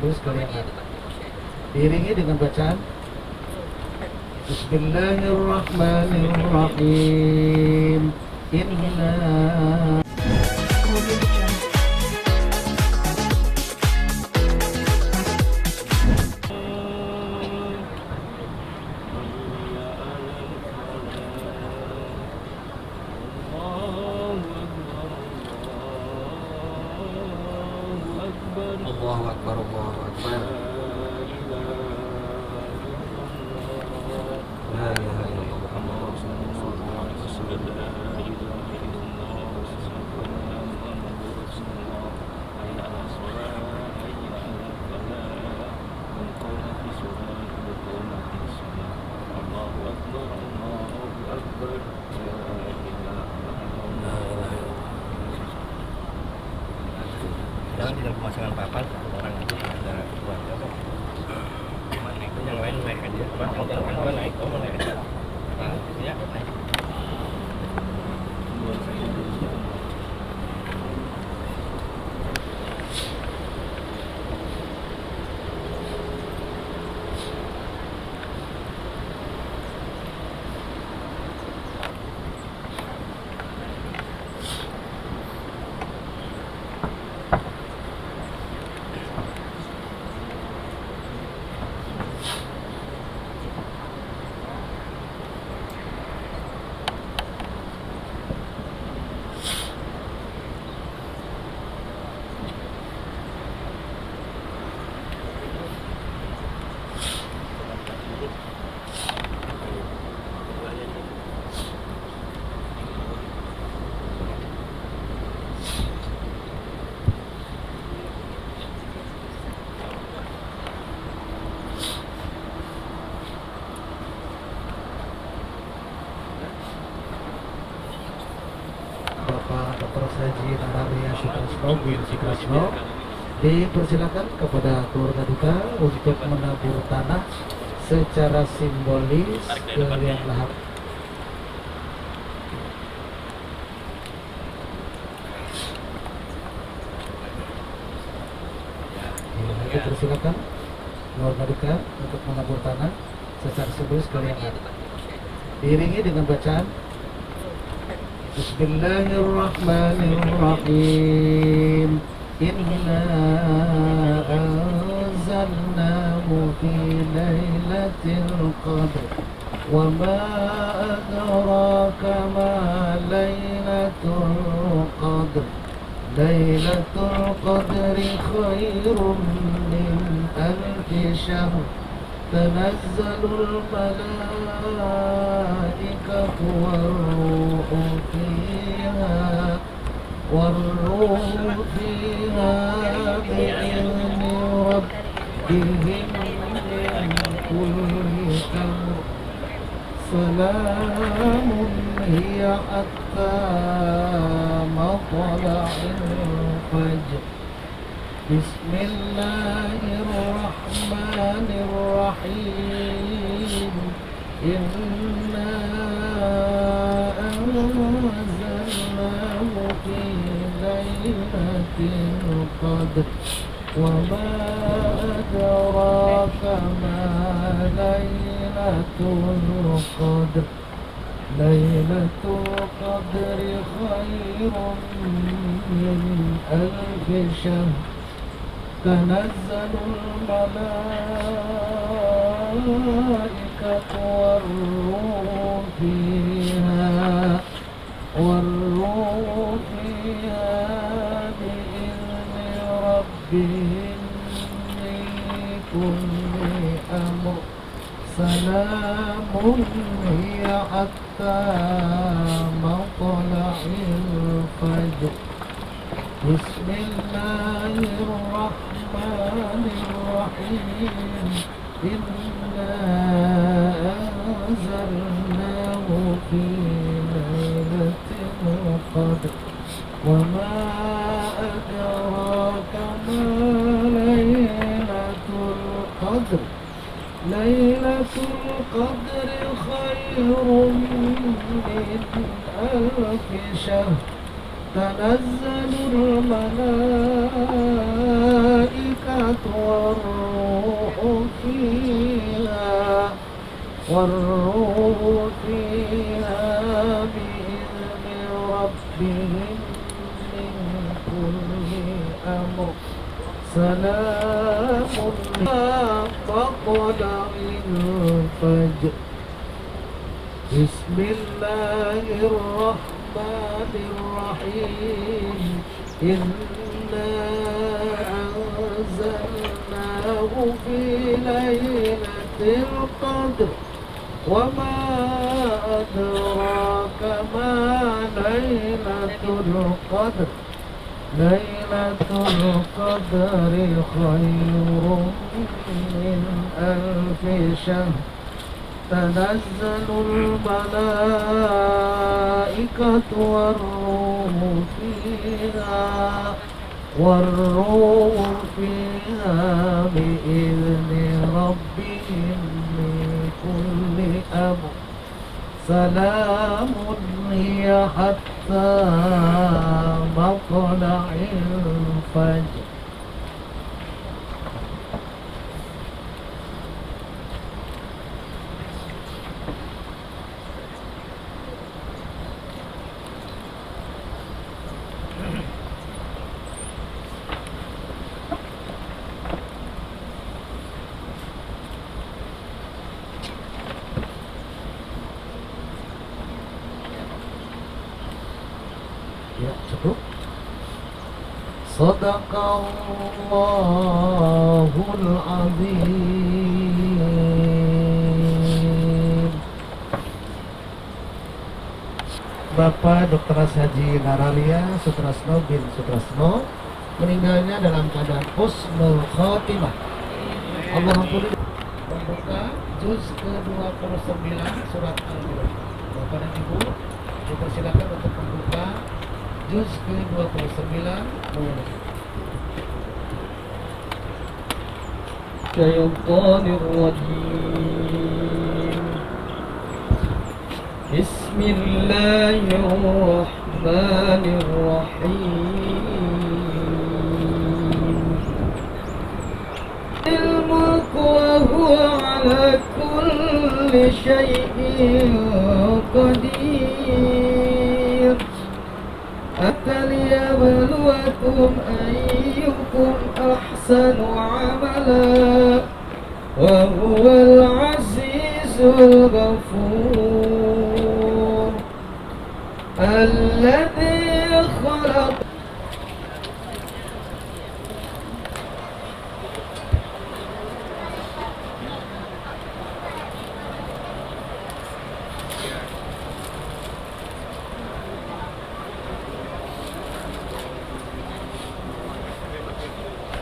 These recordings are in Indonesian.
sebelum sekalian diiringi dengan bacaan Bismillahirrahmanirrahim. Inna Allahu Akbar, Allahu Akbar. La ilaha illallah Muhammadur Rasulullah. Jangan tidak pemasangan papan satu orang itu ada keluarga kok. Mana itu yang lain naik aja. Kalau teman naik, kamu naik aja. Nah, ya naik. Bapak Dr. Saji Nararia Sukresno bin Sukresno dipersilakan kepada keluarga duka untuk menabur tanah secara simbolis ke liang lahat. Dipersilakan keluarga duka untuk menabur tanah secara simbolis ke liang lahat. Diiringi dengan bacaan Bismillahirrahmanirrahim. Inna anzalnahu fi lailatul qadr wa ma adraka ma lailatul qadr. Lailatul qadri khairum min alfi syahr. تنزل الملائكة والروح فيها بإذن ربهم من كل أمر سلام هي حتى مطلع الفجر. Bismillahirrahmanirrahim. Inna anzalnahu fi lailatul qadr wa ma adraka ma lailatul qadr. Lailatul qadri khairun min alfi syahr. تنزل الملائكة والروح فيها بإذن ربهم من كل أمر سلام هي حتى مطلع الفجر. Bismillahirrahmanirrahim. Inna anzalnahu fi lailatul qadr wa ma adraka ma lailatul qadr. Lailatul qadri khairun min alfi syahr. تنزل الملائكة والروح فيها بإذن ربهم من كل أمر سلام مطلع الفجر بسم الله الرحمن الرحيم إنا أنزلناه في ليلة القدر وما أدراك ما ليلة القدر ليلة القدر خير من ألف شهر تنزل الملائكة والروح فيها بإذن ربهم من كل أمر سلام هي حتى مطلع الفجر. Ya, cukup. Sadaqallahul azim. Bapak Dr. Haji Naralia Sutrasno bin Sutrasno meninggalnya dalam keadaan husnul khotimah. Allah ampuni. Membuka juz ke-29 surat Al-Mulk. Bapak dan Ibu dipersilakan untuk membuka juz ke-29 Mulk. Syaitanir rajim. Bismillahirrahmanirrahim. Al-mulk wa huwa ala kulli syai'in qadir. ليبلوكم أيكم أحسن عملا وهو العزيز الغفور الذي خلق.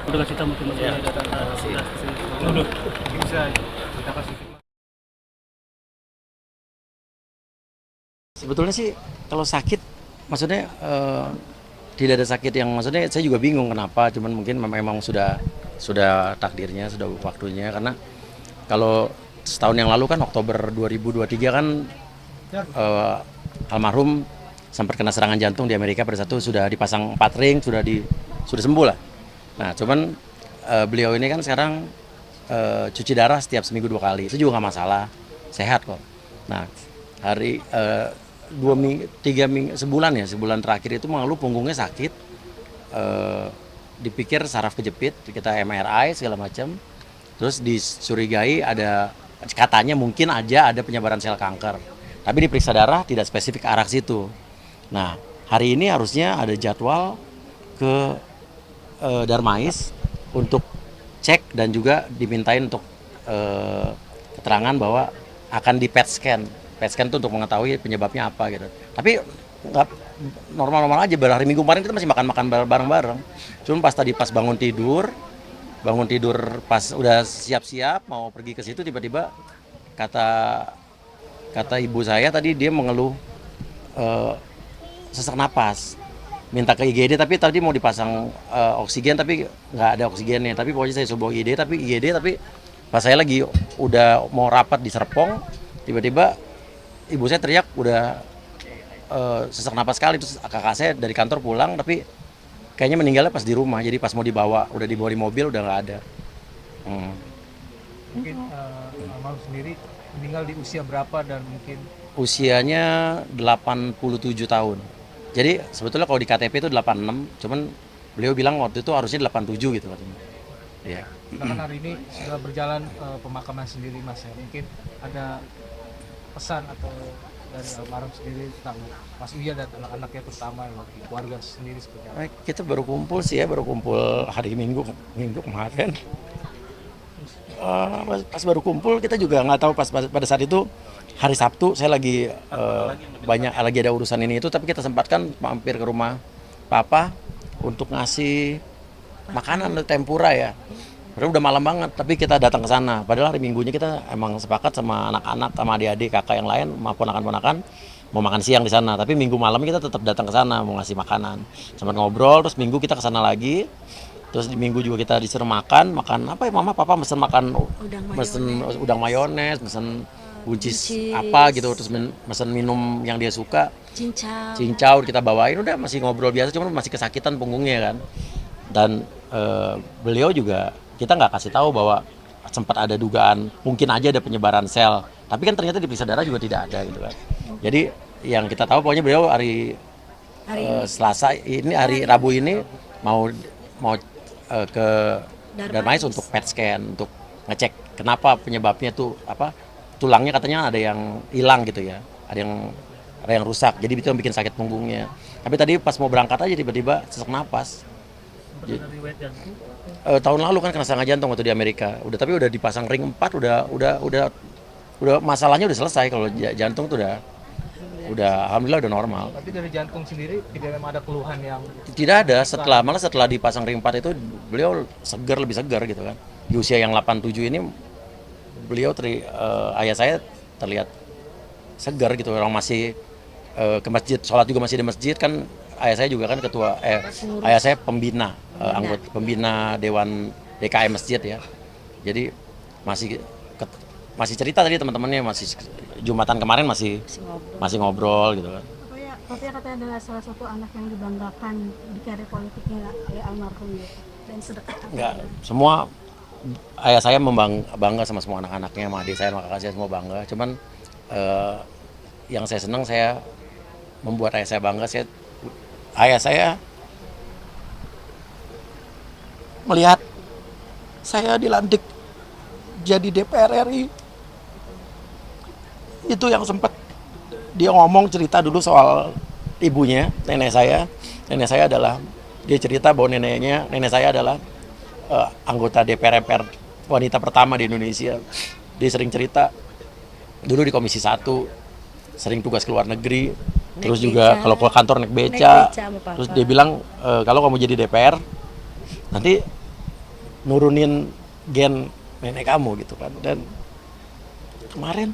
Udah kasih tahu mungkin ya. Udah bisa kita kasih. Sebetulnya sih kalau sakit, maksudnya tidak ada sakit yang maksudnya saya juga bingung kenapa, cuman mungkin memang sudah takdirnya, sudah waktunya, karena kalau setahun yang lalu kan Oktober 2023 kan almarhum sempat kena serangan jantung di Amerika, pada satu sudah dipasang 4 ring, sudah sembuh lah. Nah, cuman beliau ini kan sekarang cuci darah setiap seminggu 2 kali. Itu juga nggak masalah, sehat kok. Nah, hari 3 minggu, sebulan terakhir itu mengeluh punggungnya sakit, dipikir saraf kejepit, kita MRI segala macam, terus disurigai ada katanya mungkin aja ada penyebaran sel kanker. Tapi diperiksa darah tidak spesifik ke arah situ. Nah, hari ini harusnya ada jadwal ke Darmais untuk cek dan juga dimintain untuk keterangan bahwa akan di PET scan. PET scan itu untuk mengetahui penyebabnya apa gitu. Tapi nggak normal-normal aja. Hari Minggu kemarin kita masih makan bareng-bareng. Cuma pas bangun tidur pas udah siap-siap mau pergi ke situ, tiba-tiba kata ibu saya tadi dia mengeluh sesak napas. Minta ke IGD, tapi tadi mau dipasang oksigen tapi nggak ada oksigennya. Tapi pokoknya saya suruh bawa IGD tapi pas saya lagi udah mau rapat di Serpong, tiba-tiba ibu saya teriak udah sesak napas sekali. Terus kakak saya dari kantor pulang, tapi kayaknya meninggalnya pas di rumah, jadi pas mau dibawa, udah dibawa di mobil udah nggak ada. Mungkin almarhum sendiri meninggal di usia berapa dan mungkin Usianya 87 tahun. Jadi sebetulnya kalau di KTP itu 86, cuman beliau bilang waktu itu harusnya 87 gitu katanya. Iya. sedangkan hari ini sudah berjalan pemakaman sendiri Mas ya. Mungkin ada pesan atau dari almarhum sendiri tentang Mas Uya dan anak-anaknya terutama bagi keluarga sendiri seperti apa? Kita baru kumpul sih ya, baru kumpul hari Minggu kemarin. Pas baru kumpul kita juga nggak tahu pada saat itu hari Sabtu saya lagi lagi ada urusan ini itu, tapi kita sempatkan mampir ke rumah Papa untuk ngasih makanan tempura ya. Padahal udah malam banget, tapi kita datang ke sana. Padahal hari Minggunya kita emang sepakat sama anak-anak, sama adik-adik, kakak yang lain, maupun ponakan-ponakan mau makan siang di sana. Tapi Minggu malam kita tetap datang ke sana mau ngasih makanan. Sempat ngobrol, terus Minggu kita ke sana lagi. Terus di Minggu juga kita disuruh makan apa ya Mama, Papa mesen makan, udang mayones, mesen buncis apa gitu, terus mesen minum yang dia suka, cincau kita bawain, udah masih ngobrol biasa, cuma masih kesakitan punggungnya kan. Dan beliau juga kita nggak kasih tahu bahwa sempat ada dugaan mungkin aja ada penyebaran sel, tapi kan ternyata di periksa darah juga tidak ada gitu kan. Jadi yang kita tahu pokoknya beliau hari Selasa ini, hari Rabu ini mau ke Darmais untuk PET scan untuk ngecek kenapa penyebabnya tuh apa, tulangnya katanya ada yang hilang gitu ya, ada yang rusak, jadi itu yang bikin sakit punggungnya. Tapi tadi pas mau berangkat aja tiba-tiba sesak napas. Tahun lalu kan kena serangan jantung waktu di Amerika, tapi udah dipasang ring 4, udah masalahnya udah selesai. Kalau jantung tuh udah alhamdulillah udah normal. Tapi dari jantung sendiri tidak memang ada keluhan yang Tidak ada, malah setelah dipasang ring 4 itu beliau lebih segar gitu kan. Di usia yang 87 ini beliau ayah saya terlihat segar gitu, orang masih ke masjid, sholat juga masih di masjid kan. Ayah saya juga kan ayah saya pembina, anggota pembina Dewan DKM Masjid ya. Jadi masih cerita tadi teman-temannya, masih Jumatan kemarin masih ngobrol gitu kan. Tapi katanya adalah salah satu anak yang dibanggakan di karir politiknya oleh almarhum gitu. Dan sedekat apa? Enggak, semua ayah saya bangga sama semua anak-anaknya, sama adik saya, sama kakak saya, semua bangga. Cuman yang saya senang, saya membuat ayah saya bangga. Ayah saya melihat saya dilantik jadi DPR RI. Itu yang sempat dia ngomong, cerita dulu soal ibunya, nenek saya. Nenek saya adalah, dia cerita bahwa nenek saya adalah anggota DPR wanita pertama di Indonesia. Dia sering cerita dulu di Komisi 1, sering tugas ke luar negeri, terus juga kalau ke kantor naik beca. Terus dia bilang kalau kamu jadi DPR nanti nurunin gen nenek kamu gitu kan. Dan kemarin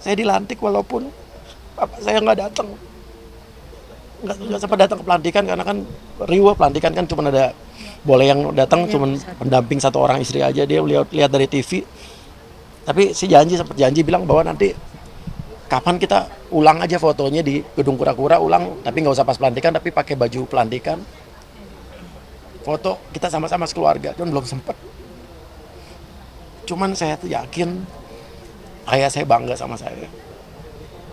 saya dilantik walaupun bapak saya nggak sempat datang ke pelantikan, karena kan riuh pelantikan kan, cuma ada boleh yang datang cuma pendamping satu orang istri aja, dia lihat dari TV. Tapi sempat janji bilang bahwa nanti kapan kita ulang aja fotonya di Gedung Kura-Kura, ulang, tapi nggak usah pas pelantikan, tapi pakai baju pelantikan, foto kita sama-sama sekeluarga. Dan belum sempat. Cuman saya tuh yakin ayah saya bangga sama saya.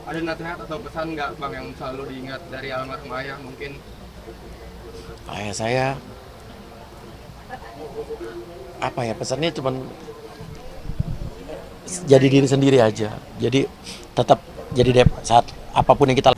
Ada nasihat atau pesan nggak Bang yang selalu diingat dari almarhum ayah mungkin? Ayah saya apa ya, pesannya cuman jadi diri sendiri aja. Jadi tetap jadi saat apapun yang kita